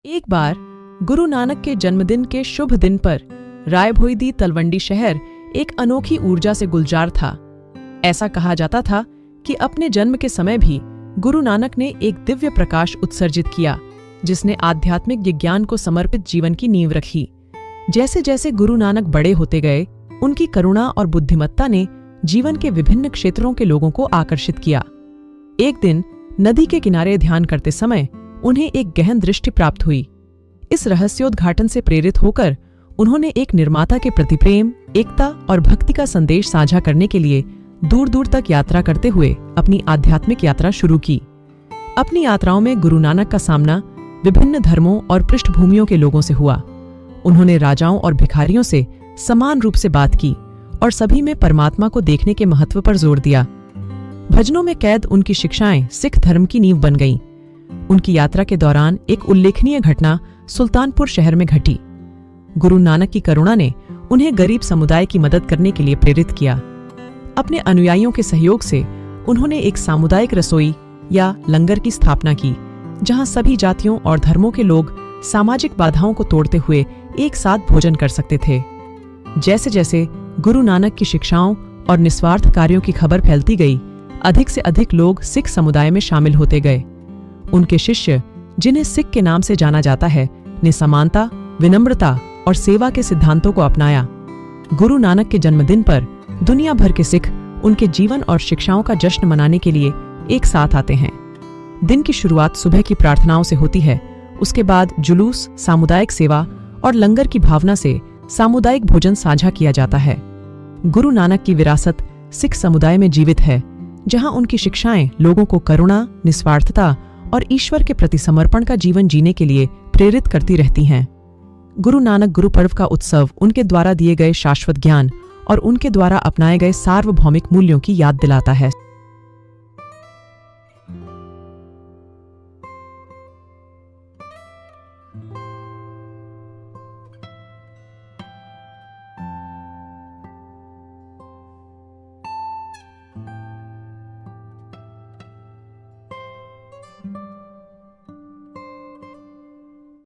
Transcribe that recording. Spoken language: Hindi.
एक बार गुरु नानक के जन्मदिन के शुभ दिन पर रायभोईदी तलवंडी शहर एक अनोखी ऊर्जा से गुलजार था। ऐसा कहा जाता था कि अपने जन्म के समय भी गुरु नानक ने एक दिव्य प्रकाश उत्सर्जित किया, जिसने आध्यात्मिक विज्ञान को समर्पित जीवन की नींव रखी। जैसे जैसे गुरु नानक बड़े होते गए, उनकी करुणा और बुद्धिमत्ता ने जीवन के विभिन्न क्षेत्रों के लोगों को आकर्षित किया। एक दिन नदी के किनारे ध्यान करते समय उन्हें एक गहन दृष्टि प्राप्त हुई। इस रहस्योद्घाटन से प्रेरित होकर उन्होंने एक निर्माता के प्रति प्रेम, एकता और भक्ति का संदेश साझा करने के लिए दूर दूर तक यात्रा करते हुए अपनी आध्यात्मिक यात्रा शुरू की। अपनी यात्राओं में गुरु नानक का सामना विभिन्न धर्मों और पृष्ठभूमियों के लोगों से हुआ। उन्होंने राजाओं और भिखारियों से समान रूप से बात की और सभी में परमात्मा को देखने के महत्व पर जोर दिया। भजनों में कैद उनकी शिक्षाएं सिख धर्म की नींव बन गईं। उनकी यात्रा के दौरान एक उल्लेखनीय घटना सुल्तानपुर शहर में घटी। गुरु नानक की करुणा ने उन्हें गरीब समुदाय की मदद करने के लिए प्रेरित किया। अपने अनुयायियों के सहयोग से उन्होंने एक सामुदायिक रसोई या लंगर की स्थापना की, जहां सभी जातियों और धर्मों के लोग सामाजिक बाधाओं को तोड़ते हुए एक साथ भोजन कर सकते थे। जैसे जैसे गुरु नानक की शिक्षाओं और निस्वार्थ कार्यों की खबर फैलती गई, अधिक से अधिक लोग सिख समुदाय में शामिल होते गए। उनके शिष्य, जिन्हें सिख के नाम से जाना जाता है, ने समानता, विनम्रता और सेवा के सिद्धांतों को अपनाया। गुरु नानक के जन्मदिन पर दुनिया भर के सिख उनके जीवन और शिक्षाओं का जश्न मनाने के लिए एक साथ आते हैं। दिन की शुरुआत सुबह की प्रार्थनाओं से होती है। उसके बाद जुलूस, सामुदायिक सेवा और लंगर की भावना से सामुदायिक भोजन साझा किया जाता है। गुरु नानक की विरासत सिख समुदाय में जीवित है, जहां उनकी शिक्षाएं लोगों को करुणा, निस्वार्थता और ईश्वर के प्रति समर्पण का जीवन जीने के लिए प्रेरित करती रहती हैं। गुरु नानक गुरु पर्व का उत्सव उनके द्वारा दिए गए शाश्वत ज्ञान और उनके द्वारा अपनाए गए सार्वभौमिक मूल्यों की याद दिलाता है।